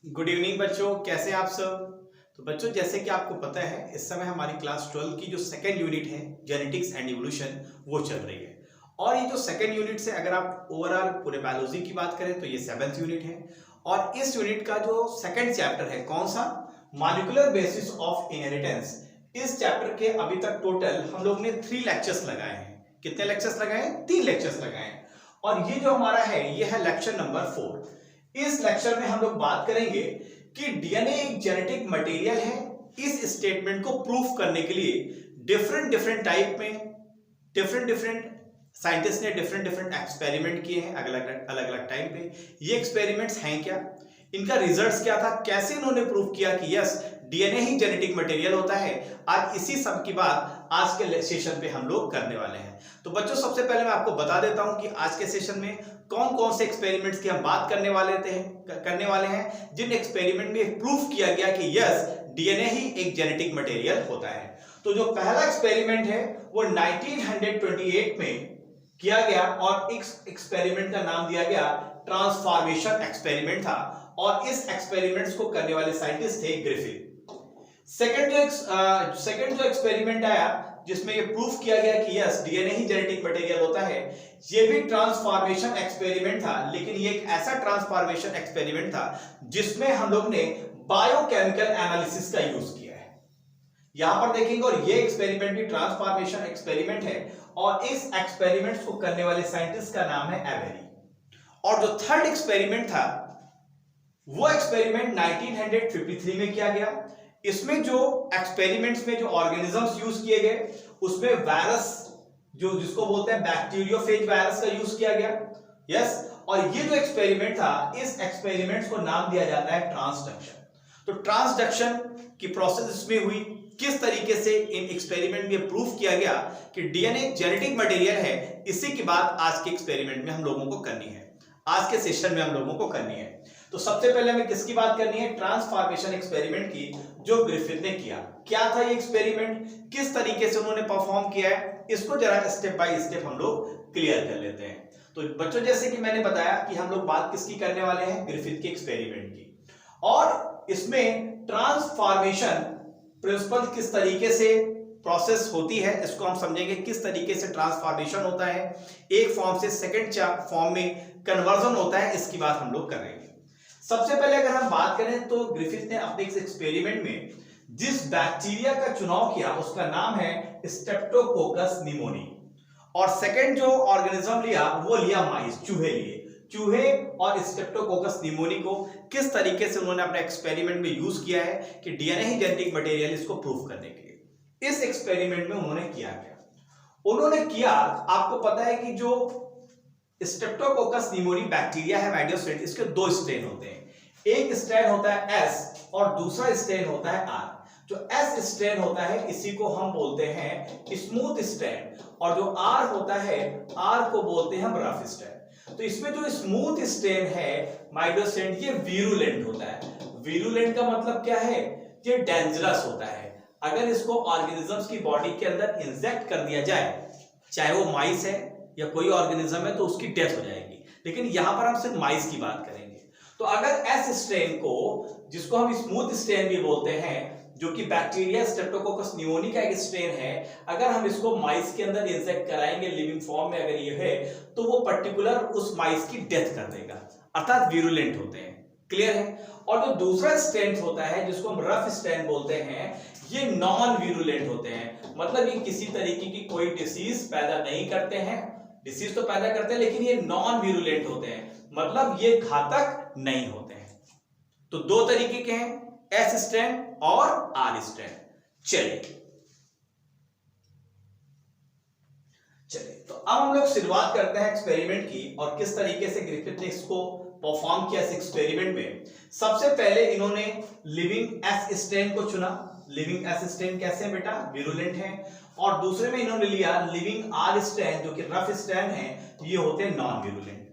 Good evening बच्चों, कैसे हैं आप सब। तो बच्चों, जैसे कि आपको पता है इस समय हमारी क्लास 12 की जो सेकेंड यूनिट है जेनेटिक्स एंड इवोल्यूशन वो चल रही है। और ये जो सेकेंड यूनिट से अगर आप ओवरऑल पूरे बायोलॉजी की बात करें तो ये 7th यूनिट है। और इस यूनिट का जो सेकेंड चैप्टर है कौन सा, मॉलिक्यूलर बेसिस ऑफ इनहेरिटेंस। इस चैप्टर के अभी तक टोटल हम लोग ने 3 लेक्चर्स लगाए हैं। कितने लेक्चर्स लगाए हैं? 3 लेक्चर्स लगाए हैं। और ये जो हमारा है ये है लेक्चर नंबर 4। इस लेक्चर में हम लोग बात करेंगे कि डीएनए एक जेनेटिक मटेरियल है। इस स्टेटमेंट को प्रूफ करने के लिए डिफरेंट टाइप में डिफरेंट साइंटिस्ट ने डिफरेंट एक्सपेरिमेंट किए हैं अलग अलग टाइम पे। ये एक्सपेरिमेंट्स हैं क्या, इनका रिजल्ट्स क्या था, कैसे इन्होंने प्रूव किया कि यस डीएनए ही जेनेटिक मटेरियल होता है। आज इसी सब की बात आज के सेशन पे हम लोग करने वाले हैं। तो बच्चों, सबसे पहले मैं आपको बता देता हूं कि आज के सेशन में कौन कौन से एक्सपेरिमेंट्स की हम बात करने वाले हैं जिन एक्सपेरिमेंट में प्रूफ किया गया कि यस डीएनए ही एक जेनेटिक मटेरियल होता है। तो जो पहला एक्सपेरिमेंट है वो 1928 में किया गया और इस एक्सपेरिमेंट का नाम दिया गया ट्रांसफॉर्मेशन एक्सपेरिमेंट था। और इस एक्सपेरिमेंट्स को करने वाले साइंटिस्ट थे ग्रिफिथ। सेकंड जो एक्सपेरिमेंट आया जिसमें ये प्रूफ किया गया कि यस डीएनए ही जेनेटिक मटेरियल होता है, ये भी ट्रांसफॉर्मेशन एक्सपेरिमेंट था। लेकिन ये एक ऐसा ट्रांसफॉर्मेशन एक्सपेरिमेंट था जिसमें हम लोग ने बायोकेमिकल एनालिसिस का यूज किया है। यहां पर देखेंगे, और ये एक्सपेरिमेंट भी ट्रांसफॉर्मेशन एक्सपेरिमेंट है और इस एक्सपेरिमेंट्स को करने वाले साइंटिस्ट का नाम है एवेरी। और जो थर्ड एक्सपेरिमेंट था वो एक्सपेरिमेंट 1953 में किया गया। इसमें जो एक्सपेरिमेंट्स में जो ऑर्गेनिजम्स यूज किए गए उसमें वायरस जो जिसको बोलते हैं बैक्टीरियोफेज वायरस का यूज किया गया। यस, और ये जो एक्सपेरिमेंट था इस एक्सपेरिमेंट्स को नाम दिया जाता है ट्रांसडक्शन। तो ट्रांसडक्शन की प्रोसेस इसमें हुई, किस तरीके से इन एक्सपेरिमेंट में प्रूफ किया गया कि डीएनए जेनेटिक मटेरियल है, इसी की बात आज के एक्सपेरिमेंट में हम लोगों को करनी है, आज के सेशन में हम लोगों को करनी है। तो सबसे पहले हमें किसकी बात करनी है? ट्रांसफॉर्मेशन एक्सपेरिमेंट की, जो ग्रिफिथ ने किया। क्या था ये एक्सपेरिमेंट, किस तरीके से उन्होंने परफॉर्म किया है, इसको जरा स्टेप बाय स्टेप हम लोग क्लियर कर लेते हैं। तो बच्चों, जैसे कि मैंने बताया कि हम लोग बात किसकी करने वाले हैं? ग्रिफिथ के एक्सपेरिमेंट की। और इसमें ट्रांसफॉर्मेशन प्रिंसिपल किस तरीके से प्रोसेस होती है इसको हम समझेंगे, किस तरीके से ट्रांसफॉर्मेशन होता है, एक फॉर्म से सेकंड फॉर्म में कन्वर्जन होता है, इसकी बात हम लोग कर रहे हैं। सबसे पहले अगर हम बात करें तो ग्रिफिथ ने अपने इस एक्सपेरिमेंट में जिस बैक्टीरिया का चुनाव किया उसका नाम है स्ट्रेप्टोकोकस निमोनी। और सेकंड जो ऑर्गेनिज्म लिया वो लिया माइस, चूहे लिए। चूहे और स्ट्रेप्टोकोकस निमोनी को किस तरीके से उन्होंने अपने एक्सपेरिमेंट में यूज किया है कि डीएनए ही जेनेटिक मटेरियल, इसको प्रूफ करने के लिए। इस एक्सपेरिमेंट में उन्होंने किया क्या? उन्होंने किया, आपको पता है कि जो स्ट्रेप्टोकोकस निमोनी बैक्टीरिया है माय डियर स्टूडेंट, इसके 2 स्ट्रेन होते हैं। एक स्ट्रेन होता है एस और दूसरा स्ट्रेन होता है आर। जो एस स्ट्रेन होता है इसी को हम बोलते हैं स्मूथ स्ट्रेन, और जो आर होता है आर को बोलते हैं हम रफ स्ट्रेन। तो इसमें जो स्मूथ स्ट्रेन है माय डियर स्टूडेंट ये वीरुलेंट होता है। वीरुलेंट का मतलब क्या है? ये डेंजरस होता है। अगर इसको ऑर्गेनिजम्स की बॉडी के अंदर इंजेक्ट कर दिया जाए, चाहे वो माइस है या कोई ऑर्गेनिज्म है, तो उसकी डेथ हो जाएगी। लेकिन यहां पर हम सिर्फ माइस की बात करेंगे। तो अगर एस स्ट्रेन को, जिसको हम स्मूथ स्ट्रेन भी बोलते हैं, जो कि बैक्टीरिया स्ट्रेप्टोकोकस निमोनी का एक स्ट्रेन है, अगर हम इसको माइस के अंदर इंजेक्ट कराएंगे लिविंग फॉर्म में अगर ये है, तो वो पर्टिकुलर उस माइस की डेथ कर देगा, अर्थात वीरुलेंट होते हैं। क्लियर है? और जो दूसरा स्ट्रेन होता है जिसको हम रफ स्ट्रेन बोलते हैं, ये नॉन वीरुलेंट होते हैं। मतलब ये किसी तरीके की कोई डिसीज पैदा नहीं करते हैं, डिसीज तो पैदा करते हैं लेकिन ये नॉन वीरुलेंट होते हैं, मतलब ये घातक नहीं होते हैं। तो 2 तरीके के हैं, एस स्ट्रेन और आर स्ट्रेन। चलिए तो अब हम लोग शुरुआत करते हैं एक्सपेरिमेंट की और किस तरीके से ग्रिफिथ ने इसको परफॉर्म किया इस एक्सपेरिमेंट में। सबसे पहले इन्होंने लिविंग एस स्ट्रेन को चुना। लिविंग एस स्ट्रेन कैसे बेटा? वीरुलेंट है। और दूसरे में इन्होंने लिया लिविंग आर स्ट्रेन, जो कि रफ स्ट्रेन है, ये होते हैं नॉन वीरुलेंट।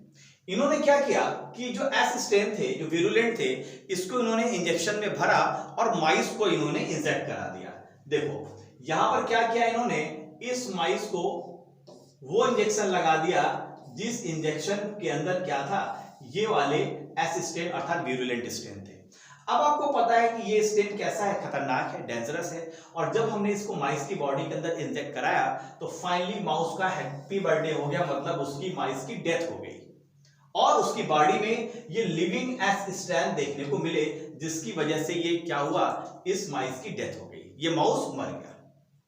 इन्होंने क्या किया कि जो एस स्ट्रेन थे, जो वीरुलेंट थे, इसको इन्होंने इंजेक्शन में भरा और माइस को इन्होंने इंजेक्ट करा दिया। देखो यहां पर क्या किया इन्होंने, इस माइस को वो इंजेक्शन लगा दिया जिस इंजेक्शन के अंदर क्या था, ये वाले एस स्ट्रेन अर्थात वीरुलेंट स्ट्रेन थे। अब आपको पता है कि ये स्ट्रेन कैसा है, खतरनाक है, डेंजरस है, और जब हमने इसको माइस की बॉडी के अंदर इंजेक्ट कराया तो फाइनली माउस का हैप्पी बर्थडे हो गया, मतलब उसकी माइस की डेथ हो गई और उसकी बॉडी में ये लिविंग एस स्ट्रैंड देखने को मिले, जिसकी वजह से ये क्या हुआ, इस माइस की डेथ हो गई, ये माउस मर गया।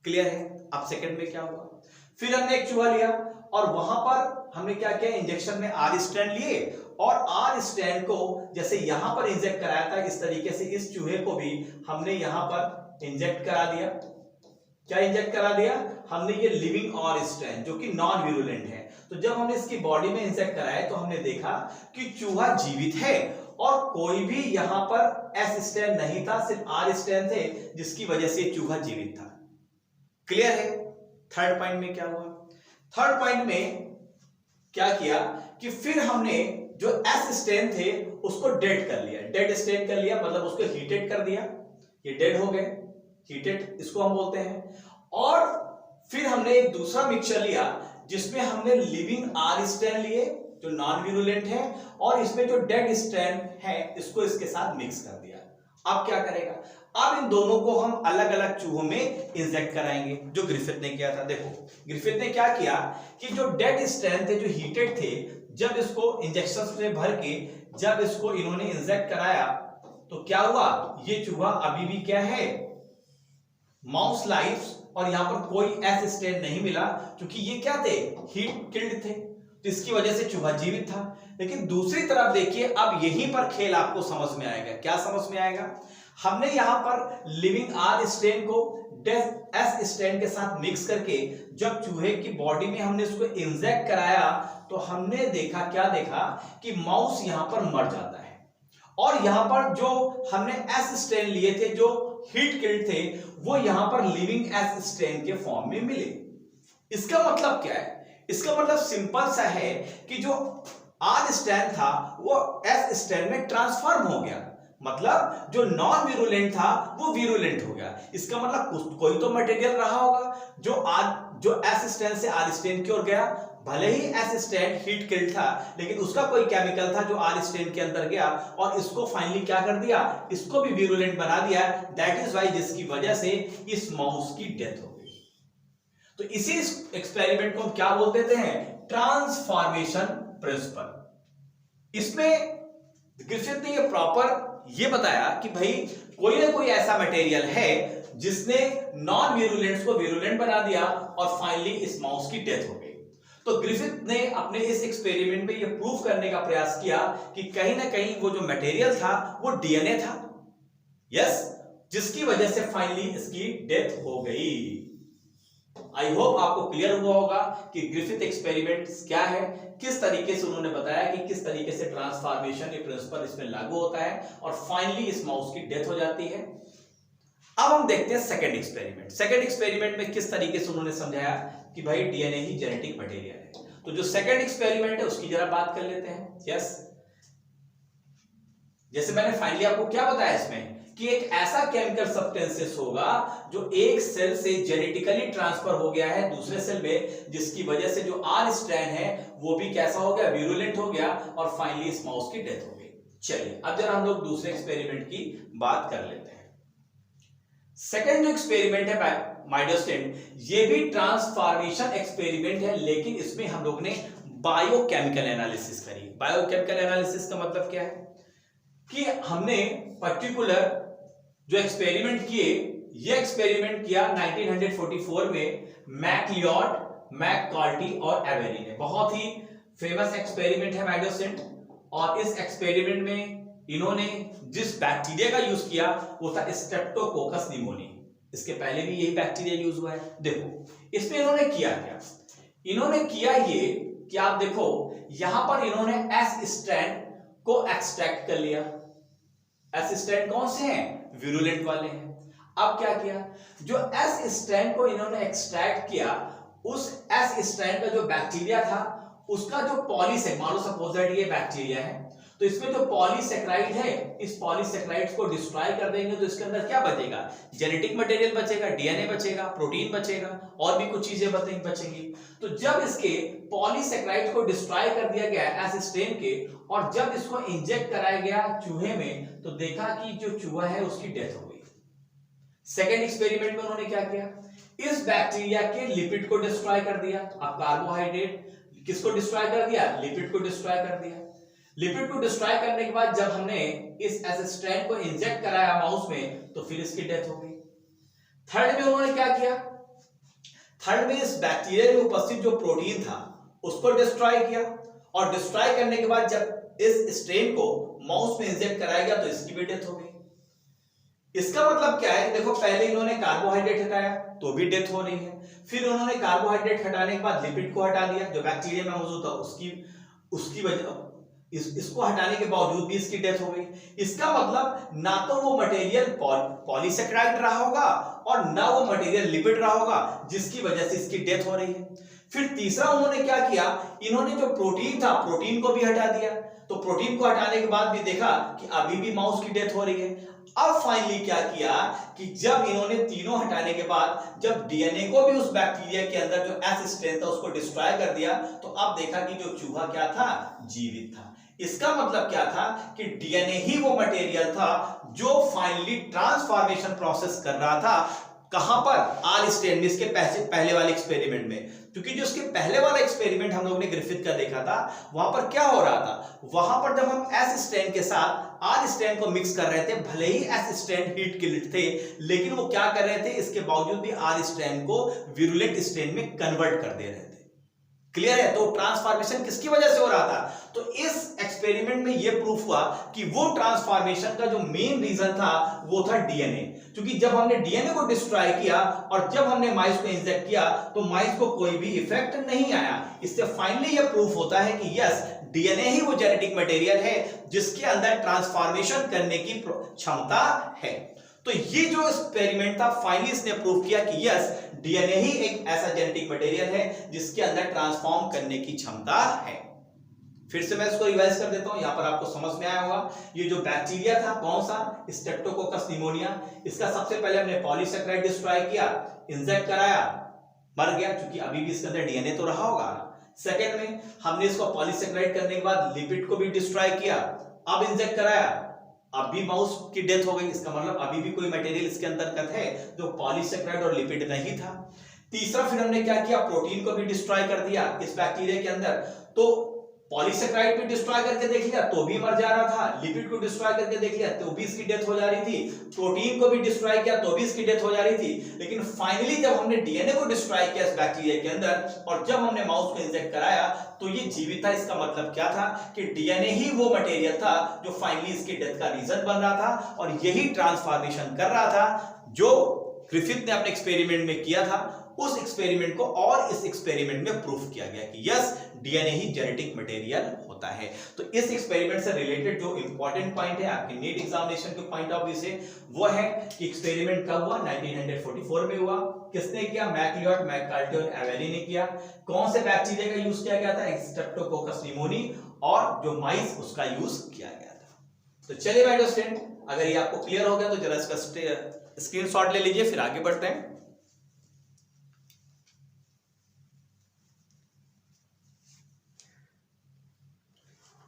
क्लियर है? अब सेकंड में क्या हुआ, फिर हमने एक चूहा लिया और वहां पर हमने क्या किया, इंजेक्शन में आर स्ट्रैंड लिए और आर स्ट्रैंड को जैसे यहां पर इंजेक्ट कराया था, इस तरीके से इस चूहे को भी हमने यहां पर इंजेक्ट करा दिया। क्या इंजेक्ट करा दिया हमने, ये लिविंग आर स्ट्रैंड जो कि नॉन विरुलेंट है। तो जब हमने इसकी बॉडी में इंजेक्ट कराया तो हमने देखा कि चूहा जीवित है और कोई भी यहां पर एस स्ट्रैंड नहीं था, सिर्फ आर स्ट्रैंड थे, जिसकी वजह से चूहा जीवित था। क्लियर है? थर्ड पॉइंट में क्या हुआ, थर्ड पॉइंट में क्या किया कि फिर हमने जो एस स्ट्रेन थे उसको डेड कर लिया, डेड स्ट्रेन कर लिया, मतलब उसको हीटेड कर दिया, ये डेड हो गए, हीटेड इसको हम बोलते हैं। और फिर हमने एक दूसरा मिक्सचर लिया जिसमें हमने लिविंग आर स्ट्रेन लिए जो नॉन विरुलेंट है और इसमें जो डेड स्ट्रेन है इसको इसके साथ मिक्स कर दिया। अब क्या करेगा, अब इन दोनों को हम अलग अलग चूहों में इंजेक्ट कराएंगे, जो ग्रिफिथ ने किया था। देखो ग्रिफिथ ने क्या किया कि जो डेड स्ट्रेन थे, जो हीटेड थे, जब इसको इंजेक्शन में भर के जब इसको इन्होंने इंजेक्ट कराया तो क्या हुआ, ये चूहा अभी भी क्या है, माउस लाइफ, और यहां पर कोई एस स्ट्रेन नहीं मिला क्योंकि ये क्या थे, हीट किल्ड थे, तो इसकी वजह से चूहा जीवित था। लेकिन दूसरी तरफ देखिए, अब यहीं पर खेल आपको समझ में आएगा। क्या समझ में आएगा, हमने यहां पर लिविंग आर स्ट्रेन को डेथ एस स्ट्रेन के साथ मिक्स करके जब चूहे की बॉडी में हमने उसको इंजेक्ट कराया तो हमने देखा, क्या देखा कि माउस यहां पर मर जाता है और यहां पर जो हमने एस स्ट्रेन लिए थे जो हीट किल्ड थे वो यहां पर लिविंग एस स्ट्रेन के फॉर्म में मिले। इसका मतलब क्या है, इसका मतलब सिंपल सा है कि जो आर स्ट्रेन था वो एस स्ट्रेन में ट्रांसफॉर्म हो गया, मतलब जो नॉन विरुलेंट था वो विरुलेंट हो गया। इसका मतलब कोई तो मटेरियल रहा होगा जो एस स्ट्रेन से आर स्ट्रेन की ओर गया, भले ही एस स्ट्रेन हीट किल्ड था लेकिन उसका कोई केमिकल था जो आर स्ट्रेन के अंदर गया और इसको फाइनली क्या कर दिया, इसको भी विरुलेंट बना दिया। दैट इज वाई, जिसकी वजह से इस माउस की डेथ हो गई। तो इसी एक्सपेरिमेंट को हम क्या बोल देते हैं, ट्रांसफॉर्मेशन प्रिंसिपल। इसमें ग्रिफिथ ने ये प्रॉपर ये बताया कि भाई कोई ना कोई ऐसा मटेरियल है जिसने नॉन विरुलेंट्स को विरुलेंट बना दिया और फाइनली इस माउस की डेथ हो गई। तो ग्रिफिथ ने अपने इस एक्सपेरिमेंट में ये प्रूव करने का प्रयास किया कि कहीं ना कहीं वो जो मटेरियल था वो डीएनए था, यस, जिसकी वजह से फाइनली इसकी डेथ हो गई। आई होप आपको क्लियर हुआ होगा कि ग्रिफिथ एक्सपेरिमेंट क्या है, किस तरीके से उन्होंने बताया कि किस तरीके से ट्रांसफॉर्मेशन ये प्रिंसिपल इसमें लागू होता है और फाइनली इस माउस की डेथ हो जाती है। अब हम देखते हैं सेकंड एक्सपेरिमेंट। सेकंड एक्सपेरिमेंट में किस तरीके से उन्होंने समझाया कि भाई डीएनए ही जेनेटिक मटेरियल है। तो जो सेकंड एक्सपेरिमेंट है उसकी जरा बात कर लेते हैं। यस, जैसे मैंने फाइनली आपको क्या बताया इसमें कि एक ऐसा केमिकल सब्सटेंसेस होगा जो एक सेल से जेनेटिकली ट्रांसफर हो गया है दूसरे सेल में, जिसकी वजह से जो आर स्ट्रैंड है वो भी कैसा हो गया, विरुलेंट हो गया और फाइनली इस माउस की डेथ हो गई। चलिए अब जरा हम लोग दूसरे एक्सपेरिमेंट की बात कर लेते हैं। सेकंड जो एक्सपेरिमेंट है माइडोस्टेन, ये भी ट्रांसफॉर्मेशन एक्सपेरिमेंट है, लेकिन इसमें हम लोग ने बायोकेमिकल एनालिसिस करी। बायोकेमिकल एनालिसिस का मतलब क्या है कि हमने पर्टिकुलर जो एक्सपेरिमेंट किए, ये एक्सपेरिमेंट किया 1944 में मैकलियोड, मैककार्टी और एवेरी ने। बहुत ही फेमस एक्सपेरिमेंट है माइडोसेंट, और इस एक्सपेरिमेंट में इन्होंने जिस बैक्टीरिया का यूज किया वो था स्ट्रेप्टोकोकस निमोनिया। इसके पहले भी यही बैक्टीरिया यूज हुआ है। देखो इसमें इन्होंने किया क्या, इन्होंने किया ये कि आप देखो यहां पर इन्होंने एस स्ट्रैंड को एक्सट्रैक्ट कर लिया। एस स्ट्रैंड कौन से हैं, विरुलेंट वाले हैं। अब क्या किया, जो एस स्ट्रैंड को इन्होंने एक्सट्रैक्ट किया, उस एस स्ट्रैंड का जो बैक्टीरिया था उसका जो पॉलीसेक, मान लो सपोज दैट ये बैक्टीरिया है, तो इसमें जो पॉलीसेक्राइड है, इस पॉलीसेक्राइड्स को डिस्ट्रॉय कर देंगे तो इसके अंदर क्या बचेगा? जेनेटिक मटेरियल बचेगा, डीएनए बचेगा, प्रोटीन बचेगा और भी कुछ चीजें बचेंगी। तो जब इसके पॉलीसेक्राइड्स को डिस्ट्रॉय कर दिया गया एस स्ट्रेन के, और जब इसको इंजेक्ट कराया गया चूहे में, तो देखा कि जो चूहा है उसकी डेथ हो गई। सेकेंड एक्सपेरिमेंट में उन्होंने क्या किया? इस बैक्टीरिया के लिपिड को डिस्ट्रॉय कर दिया। अब कार्बोहाइड्रेट किसको डिस्ट्रॉय कर दिया? लिपिड को डिस्ट्रॉय कर दिया। लिपिड को डिस्ट्रॉय करने के बाद जब हमने इस एसिस्ट्रेन को इंजेक्ट कराया माउस में, तो फिर इसकी डेथ हो गई। थर्ड में उन्होंने क्या किया? थर्ड में इस बैक्टीरिया में उपस्थित जो प्रोटीन था उसको डिस्ट्रॉय किया, और डिस्ट्रॉय करने के बाद जब इस स्ट्रेन को माउस में इंजेक्ट कराया गया तो इसकी भी डेथ हो गई। इसका मतलब क्या है? देखो, पहले इन्होंने कार्बोहाइड्रेट हटाया तो भी डेथ हो रही है, फिर उन्होंने कार्बोहाइड्रेट हटाने के बाद लिपिड को हटा दिया जो बैक्टीरिया में मौजूद था, उसकी वजह इसको हटाने के बावजूद भी इसकी डेथ हो गई। इसका मतलब ना तो वो मटेरियल पॉलीसेक्राइड रहा होगा और ना वो मटेरियल लिपिड रहा होगा, जिसकी वजह से इसकी डेथ हो रही है। फिर तीसरा उन्होंने क्या किया? इन्होंने जो प्रोटीन था, प्रोटीन को भी हटा दिया। तो प्रोटीन को हटाने के बाद भी देखा कि अभी भी माउस की डेथ हो रही है। अब फाइनली क्या किया कि जब इन्होंने तीनों हटाने के बाद जब डीएनए को भी उस बैक्टीरिया के अंदर जो एस स्ट्रेन था उसको डिस्ट्रॉय कर दिया, तो अब देखा कि जो चूहा क्या था? जीवित था। इसका मतलब क्या था कि डीएनए ही वो मटेरियल था जो फाइनली ट्रांसफॉर्मेशन प्रोसेस कर रहा था। कहां पर? आर स्ट्रेन में, इसके पहले वाले एक्सपेरिमेंट में। क्योंकि जो इसके पहले वाला एक्सपेरिमेंट हम लोगों ने ग्रिफिथ का देखा था, वहां पर क्या हो रहा था? वहां पर जब हम एस स्ट्रेन के साथ आर स्ट्रेन को मिक्स कर रहे थे, भले ही एस स्ट्रेन हीट किल्ड थे, लेकिन वो क्या कर रहे थे? इसके बावजूद भी आर स्ट्रेन को विरुलेंट स्ट्रेन में कन्वर्ट कर दे रहे थे। क्लियर है? तो ट्रांसफॉर्मेशन किसकी वजह से हो रहा था? तो इस एक्सपेरिमेंट में यह प्रूफ हुआ कि वो ट्रांसफॉर्मेशन का जो मेन रीजन था वो था डीएनए। क्योंकि जब हमने डीएनए को डिस्ट्रॉय किया और जब हमने माइस को इंजेक्ट किया तो माइस को कोई भी इफेक्ट नहीं आया। इससे फाइनली यह प्रूफ होता है कि यस, डीएनए ही वो जेनेटिक मटेरियल है जिसके अंदर ट्रांसफॉर्मेशन करने की क्षमता है। तो ये जो एक्सपेरिमेंट था, फाइनली इसने प्रूव किया कि यस, डीएनए ही एक ऐसा जेनेटिक मटेरियल है जिसके अंदर ट्रांसफॉर्म करने की क्षमता है। फिर से मैं इसको रिवाइज कर देता हूं, यहां पर आपको समझ में आया होगा। ये जो बैक्टीरिया था, कौन सा? Streptococcus pneumonia. इसका सबसे पहले हमने पॉलीसेक्राइड डिस्ट्रॉय किया, इंजेक्ट कराया, मर गया, क्योंकि अभी भी इसके अंदर डीएनए तो रहा होगा। सेकेंड में हमने इसको पॉलीसेक्राइड करने के बाद लिपिड को भी डिस्ट्रॉय किया, अब इंजेक्ट कराया, अब भी माउस की डेथ हो गई। इसका मतलब अभी भी कोई मटेरियल इसके अंतर्गत है जो पॉलीसेक्राइड और लिपिड नहीं था। तीसरा फिर हमने क्या किया? प्रोटीन को भी डिस्ट्रॉय कर दिया इस बैक्टीरिया के अंदर। तो पॉलीसेक्राइड भी डिस्ट्रॉय करके देख लिया तो भी मर जा रहा था, लिपिड को डिस्ट्रॉय करके देख लिया तो भी इसकी डेथ हो जा रही थी, प्रोटीन को भी डिस्ट्रॉय किया तो भी इसकी डेथ हो जा रही थी। लेकिन फाइनली जब हमने डीएनए को डिस्ट्रॉय किया इस बैक्टीरिया के अंदर और जब हमने माउस को इंजेक्ट कराया तो ये जीवित था। इसका मतलब क्या था कि डीएनए ही वो मटेरियल था जो फाइनली इसकी डेथ का रीजन बन रहा था और यही ट्रांसफॉर्मेशन कर रहा था जो ग्रिफिथ ने अपने एक्सपेरिमेंट में किया था। उस एक्सपेरिमेंट को और इस एक्सपेरिमेंट में प्रूफ किया गया कि यस, डीएनए ही जेनेटिक मटेरियल होता है। तो इस एक्सपेरिमेंट से रिलेटेड जो इंपॉर्टेंट पॉइंट है आपके नीट एग्जामिनेशन के पॉइंट ऑफ व्यू से, वो है कि एक्सपेरिमेंट कब हुआ? 1944 में हुआ। किसने किया? मैकलियोड, मैककार्टी और एवेली ने किया। कौन से बैक्टीरिया का यूज किया गया था? स्ट्रेप्टोकोकस निमोनी, और जो माइस उसका यूज किया गया था। तो चलिए माय डियर स्टूडेंट, अगर ये आपको क्लियर हो गया तो जरा इसका स्क्रीनशॉट ले लीजिए, फिर आगे बढ़ते हैं।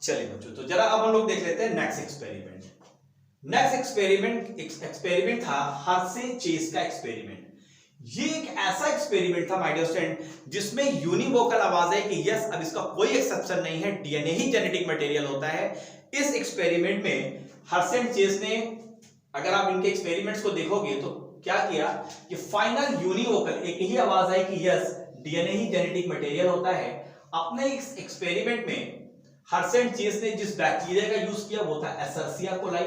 चलिए बच्चों, तो जरा अब हम लोग देख लेते हैं नेक्स्ट एक्सपेरिमेंट। नेक्स्ट एक्सपेरिमेंट था हर्शे चेस का एक्सपेरिमेंट। ये एक ऐसा एक्सपेरिमेंट था माय डियर स्टूडेंट जिसमें यूनिवोकल आवाज है कि यस, अब इसका कोई एक्सेप्शन नहीं है, डीएनए ही जेनेटिक मटेरियल होता है। इस एक्सपेरिमेंट में हर्शे एंड चेस ने, अगर आप इनके एक्सपेरिमेंट्स को देखोगे तो क्या किया कि फाइनल यूनिवोकल एक ही आवाज है कि यस, डीएनए ही जेनेटिक मटेरियल होता है। अपने इस एक्सपेरिमेंट में हर्शे एंड चेस ने जिस बैक्टीरिया का यूज किया वो था एसर्सिया कोलाई।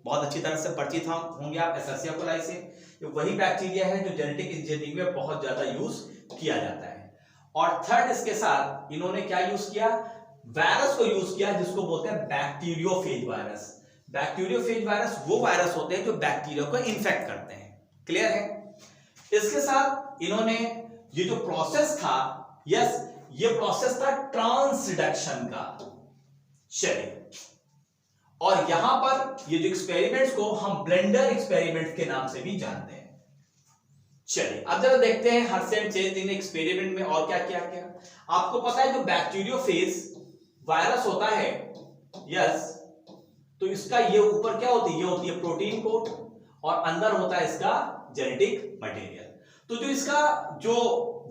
बहुत अच्छी तरह से परिचित होंगे आप एसर्सिया कोलाई से। ये वही बैक्टीरिया है जो जेनेटिक इंजीनियरिंग में बहुत ज्यादा यूज किया जाता है। और थर्ड, इसके साथ इन्होंने क्या यूज किया? वायरस को यूज किया जिसको बोलते हैं बैक्टीरियोफेज वायरस। बैक्टीरियोफेज वायरस वो वायरस होते हैं जो बैक्टीरिया को इन्फेक्ट करते हैं। क्लियर है? इसके साथ इन्होंने ये जो प्रोसेस था, यस, ये प्रोसेस था ट्रांसडक्शन का। चलिए और यहां पर ये जो एक्सपेरिमेंट्स को हम ब्लेंडर एक्सपेरिमेंट्स के नाम से भी जानते हैं। चलिए अब जरा देखते हैं हर्शे चेज इन एक्सपेरिमेंट में और क्या किया गया। आपको पता है जो बैक्टीरियोफेज वायरस होता है, यस, तो इसका ये ऊपर क्या होती है, ये होती है प्रोटीन कोट और अंदर होता है इसका जेनेटिक मटेरियल। तो जो इसका जो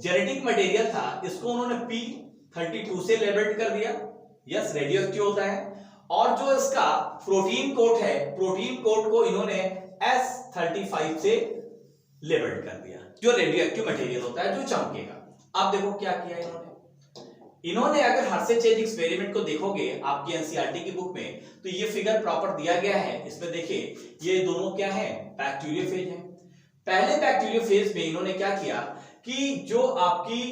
जेनेटिक मटेरियल था इसको उन्होंने P32 से लेबल्ड कर दिया, यस, रेडियो एक्टिव होता है। और जो इसका प्रोटीन कोट है, प्रोटीन कोट को इन्होंने S35 से लेबल्ड कर दिया, जो रेडियो एक्टिव मटेरियल होता है जो चमकेगा। अब देखो क्या किया इन्होंने अगर हर्शे चेज एक्सपेरिमेंट को देखोगे आपकी एनसीईआरटी की बुक में, तो ये फिगर प्रॉपर दिया गया है। इसमें देखिए ये दोनों क्या है, बैक्टीरियोफेज है। पहले बैक्टीरियोफेज में इन्होंने क्या किया कि जो आपकी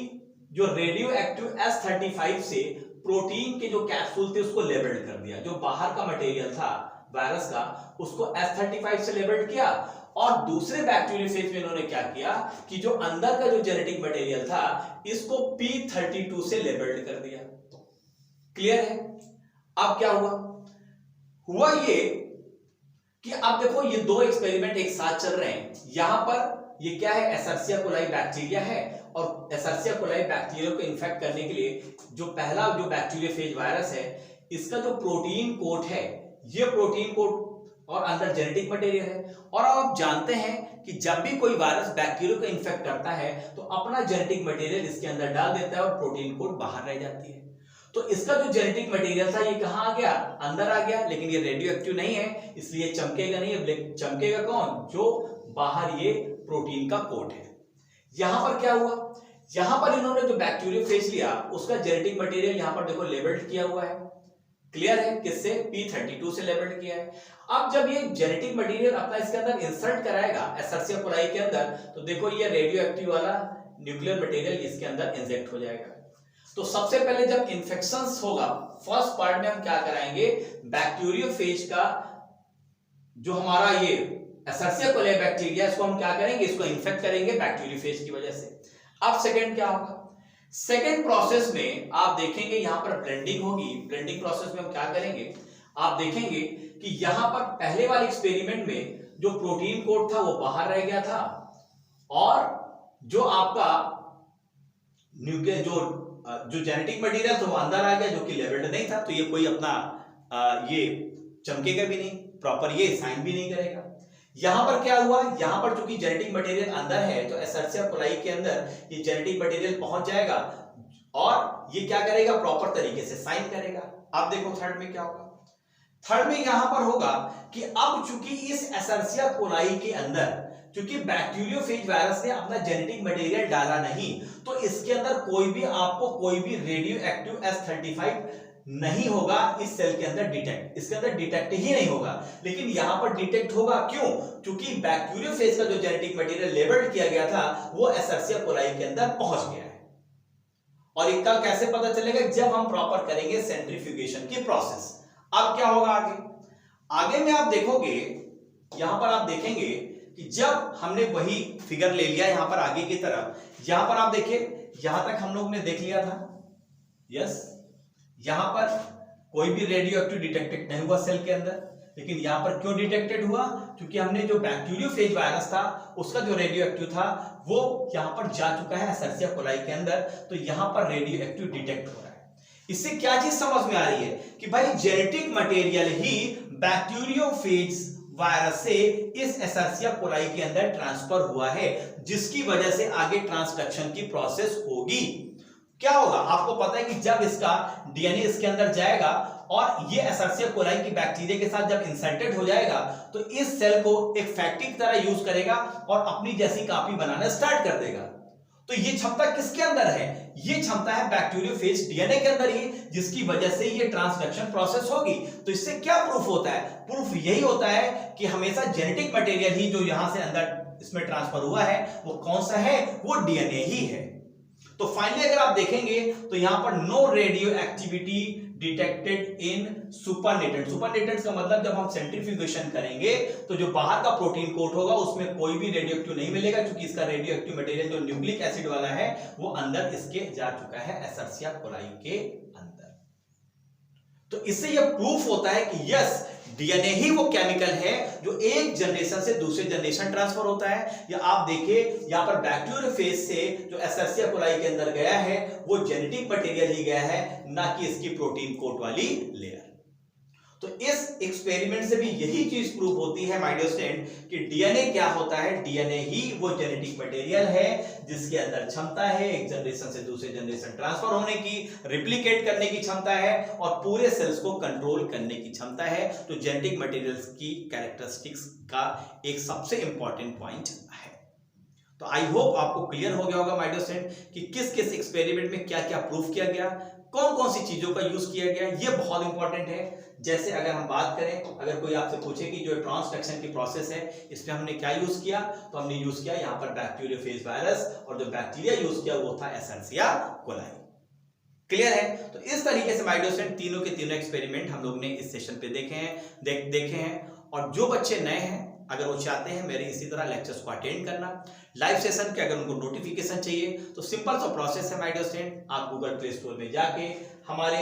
जो रेडियो एक्टिव S35 से प्रोटीन के जो कैप्सूल थे उसको लेबल्ड कर दिया। जो बाहर का मटेरियल था वायरस का उसको S35 से लेबल्ड किया। और दूसरे बैक्टीरियोफेज में इन्होंने क्या किया कि जो अंदर का जो जेनेटिक मटेरियल था इसको P32 से लेबल्ड कर दिया। क्लियर है? अब क्या हुआ ये कि अब देखो ये दो एक्सपेरिमेंट एक साथ चल रहे हैं। यहां पर ये क्या है, एसर्सिया कोलाई बैक्टीरिया है और एसर्सिया कोलाई बैक्टीरिया को इन्फेक्ट करने के लिए जो पहला जो बैक्टीरियोफेज वायरस है इसका जो प्रोटीन कोट है, ये प्रोटीन कोट और अंदर जेनेटिक मटेरियल है। और आप जानते हैं कि जब भी कोई वायरस बैक्टीरिया को इन्फेक्ट करता है तो अपना जेनेटिक मटेरियल इसके अंदर डाल देता है और प्रोटीन कोट बाहर रह जाती है। तो इसका जो जेनेटिक मटेरियल था ये कहां आ गया, अंदर आ गया, लेकिन ये रेडियो एक्टिव नहीं है इसलिए चमकेगा नहीं। चमकेगा कौन, जो बाहर ये प्रोटीन का कोट है। यहां पर क्या हुआ, यहां पर इन्होंने जो बैक्टीरियोफेज लिया उसका जेनेटिक मटेरियल यहां पर देखो लेबल्ड किया हुआ है। क्लियर है? किससे? P32 से लेबल्ड किया है। अब जब ये जेनेटिक मटेरियल अपना इसके अंदर इंसर्ट कराएगा एसर्सिया कोलाई के अंदर, तो देखो ये रेडियो एक्टिव वाला न्यूक्लियर मटेरियल इसके अंदर इंजेक्ट हो जाएगा। तो सबसे पहले जब इन्फेक्शन होगा फर्स्ट पार्ट में हम क्या कराएंगे, बैक्टीरियोफेज का जो हमारा ये एसर्सिया कोलाई बैक्टीरिया इसको हम क्या करेंगे, इसको इन्फेक्ट करेंगे बैक्टीरियोफेज की वजह से। अब सेकंड क्या होगा, सेकेंड प्रोसेस में आप देखेंगे यहां पर ब्लेंडिंग होगी। ब्लेंडिंग प्रोसेस में हम क्या करेंगे, आप देखेंगे कि यहां पर पहले वाले एक्सपेरिमेंट में जो प्रोटीन कोट था वो बाहर रह गया था और जो आपका न्यूक्लियर जो जेनेटिक मटेरियल था वो अंदर आ गया, जो कि लेबल्ड नहीं था। तो ये कोई अपना ये चमकेगा भी नहीं, प्रॉपर ये साइन भी नहीं करेगा। यहां पर क्या हुआ, यहां पर चूंकि जेनेटिक मटेरियल अंदर है तो एसर्सिया कोलाई के अंदर ये जेनेटिक मटेरियल पहुंच जाएगा और ये क्या करेगा, प्रॉपर तरीके से साइन करेगा। अब देखो थर्ड में क्या होगा, थर्ड में यहां पर होगा कि अब चूंकि इस एसर्सिया कोलाई के अंदर क्योंकि बैक्टीरियोफेज वायरस ने अपना जेनेटिक मटेरियल डाला नहीं, तो इसके अंदर कोई भी आपको कोई भी रेडियो एक्टिव S35 नहीं होगा इस सेल के अंदर डिटेक्ट, इसके अंदर डिटेक्ट ही नहीं होगा। लेकिन यहां पर डिटेक्ट होगा, क्यों? क्योंकि बैक्टीरियोफेज का जो जेनेटिक मटेरियल लेबल्ड किया गया था वो एसर्सिया कोलाई के अंदर पहुंच गया है। और इसका कैसे पता चलेगा, जब हम प्रॉपर करेंगे सेंट्रीफ्यूगेशन की प्रोसेस। अब क्या होगा आगे में आप देखोगे, यहां पर आप देखेंगे कि जब हमने वही फिगर ले लिया यहां पर आगे की तरफ, यहां पर आप देखिए यहां तक हम लोग ने देख लिया था, यस, यहां पर कोई भी रेडियो एक्टिव डिटेक्टेड नहीं हुआ सेल के अंदर। लेकिन यहां पर क्यों डिटेक्टेड हुआ, क्योंकि हमने जो बैक्टीरियोफेज वायरस था उसका जो रेडियो एक्टिव था वो यहां पर जा चुका है एसर्सिया कोलाई के अंदर, तो यहां पर रेडियो एक्टिव डिटेक्ट हो रहा है। इससे क्या चीज समझ में आ रही है कि भाई जेनेटिक मटेरियल ही बैक्टीरियोफेज वायरस से इस एसर्सिया कोलाई के अंदर ट्रांसफर हुआ है, जिसकी वजह से आगे ट्रांसडक्शन की प्रोसेस होगी। क्या होगा, आपको पता है कि जब इसका डीएनए इसके अंदर जाएगा और ये एसर्सिया कोलाई की बैक्टीरिया के साथ जब इंसर्टेड हो जाएगा तो इस सेल को एक फैक्ट्री की तरह यूज करेगा और अपनी जैसी कॉपी बनाना स्टार्ट कर देगा। तो ये क्षमता किसके अंदर है, ये क्षमता है बैक्टीरियोफेज डीएनए के अंदर ही, जिसकी वजह से ये ट्रांसडक्शन प्रोसेस होगी। तो इससे क्या प्रूफ होता है, प्रूफ यही होता है कि हमेशा जेनेटिक मटेरियल ही जो यहां से अंदर इसमें ट्रांसफर हुआ है वो कौन सा है, वो डीएनए ही है। तो फाइनली अगर आप देखेंगे तो यहां पर no radioactivity detected in supernatant. Supernatant का मतलब जब हम सेंट्रीफ्यूगेशन करेंगे तो जो बाहर का प्रोटीन कोट होगा उसमें कोई भी रेडियो एक्टिव नहीं मिलेगा, क्योंकि इसका रेडियो एक्टिव मटेरियल जो न्यूक्लिक एसिड वाला है वो अंदर इसके जा चुका है एसर्सिया कोलाई के अंदर। तो इससे यह प्रूफ होता है कि यस, डीएनए ही वो केमिकल है जो एक जनरेशन से दूसरे जनरेशन ट्रांसफर होता है। या आप देखिए यहां पर बैक्टीरियोफेज से जो एसर्सिया कोलाई के अंदर गया है वो जेनेटिक मटेरियल ही गया है, ना कि इसकी प्रोटीन कोट वाली लेयर। तो इस एक्सपेरिमेंट से भी यही चीज प्रूव होती है माय डियर स्टूडेंट कि डीएनए क्या होता है, डीएनए ही वो जेनेटिक मटेरियल है जिसके अंदर क्षमता है एक जनरेशन से दूसरे जनरेशन ट्रांसफर होने की, रिप्लिकेट करने की क्षमता है और पूरे सेल्स को कंट्रोल करने की क्षमता है। तो जेनेटिक मटेरियल्स की कैरेक्टरिस्टिक्स का एक सबसे इंपॉर्टेंट पॉइंट है। तो आई होप आपको क्लियर हो गया होगा माय डियर स्टूडेंट कि किस किस एक्सपेरिमेंट में क्या क्या प्रूफ किया गया, कौन कौन सी चीजों का यूज किया गया, ये बहुत इंपॉर्टेंट है। जैसे अगर हम बात करें, अगर कोई आपसे पूछे कि जो ट्रांसडक्शन की प्रोसेस है इसमें हमने क्या यूज किया, तो हमने यूज किया यहाँ पर बैक्टीरियोफेज वायरस, और जो बैक्टीरिया यूज किया वो था एसर्सिया कोलाई। क्लियर है? तो इस तरीके से माय डियर स्टूडेंट तीनों के तीनों एक्सपेरिमेंट हम लोग ने इस सेशन पे देखे हैं। और जो बच्चे नए हैं अगर वो चाहते हैं मेरे इसी तरह लेक्चर्स को अटेंड करना, लाइव सेशन के अगर उनको नोटिफिकेशन चाहिए, तो सिंपल सा प्रोसेस है माय डियर स्टूडेंट, आप गूगल प्ले स्टोर में जाके हमारे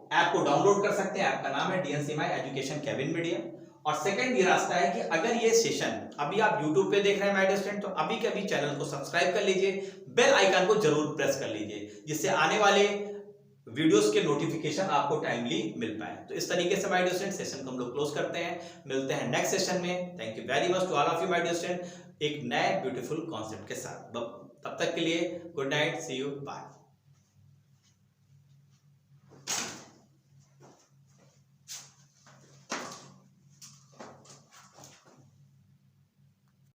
ऐप को डाउनलोड कर सकते हैं। ऐप का नाम है DNC my education cabin media. और सेकंड ये रास्ता है कि अगर ये सेशन अभी आप YouTube पे देख रहे हैं माय डियर स्टूडेंट, तो अभी के अभी चैनल को सब्सक्राइब कर लीजिए, बेल आइकन को जरूर प्रेस कर लीजिए, जिससे आने वाले वीडियोस के नोटिफिकेशन आपको टाइमली मिल पाए। तो इस तरीके से माय डियर स्टूडेंट सेशन को हम लोग क्लोज करते हैं, मिलते हैं नेक्स्ट सेशन में। Thank you very much to all of you my dear student, एक नए ब्यूटीफुल कॉन्सेप्ट के साथ। तब तक के लिए good night, see you, bye.